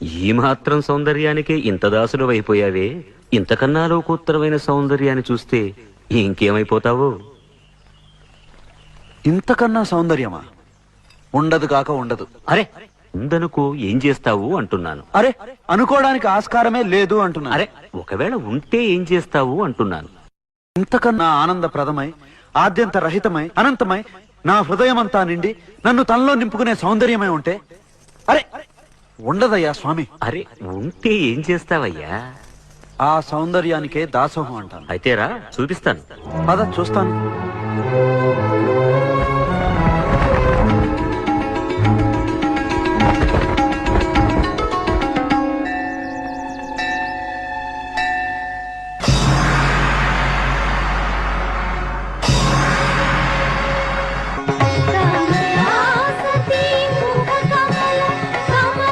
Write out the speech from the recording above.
ఈ మాత్రం సౌందర్యానికే ఇంత దాసులు అయిపోయావే, ఇంతకన్నా లోకోత్తరమైన సౌందర్యాన్ని చూస్తే ఇంకేమైపోతావో. ఇంతకన్నా సౌందర్యమా? ఉండదు కాక ఉండదు. అరే ఉందనుకో ఏం చేస్తావు అంటున్నాను. అరే అనుకోవడానికి ఆస్కారమే లేదు అంటున్నా. అరే ఒకవేళ ఉంటే ఏం చేస్తావు అంటున్నాను. ఇంతకన్నా ఆనందప్రదమై, ఆద్యంత రహితమై, అనంతమై, నా హృదయమంతా నిండి నన్ను తనలో నింపుకునే సౌందర్యమై ఉంటే అరే ఉండదయ్యా స్వామి. అరే ఉంటే ఏం చేస్తావయ్యా? ఆ సౌందర్యానికే దాసోహం అంటాను. అయితేరా చూపిస్తాను. పద చూస్తాను.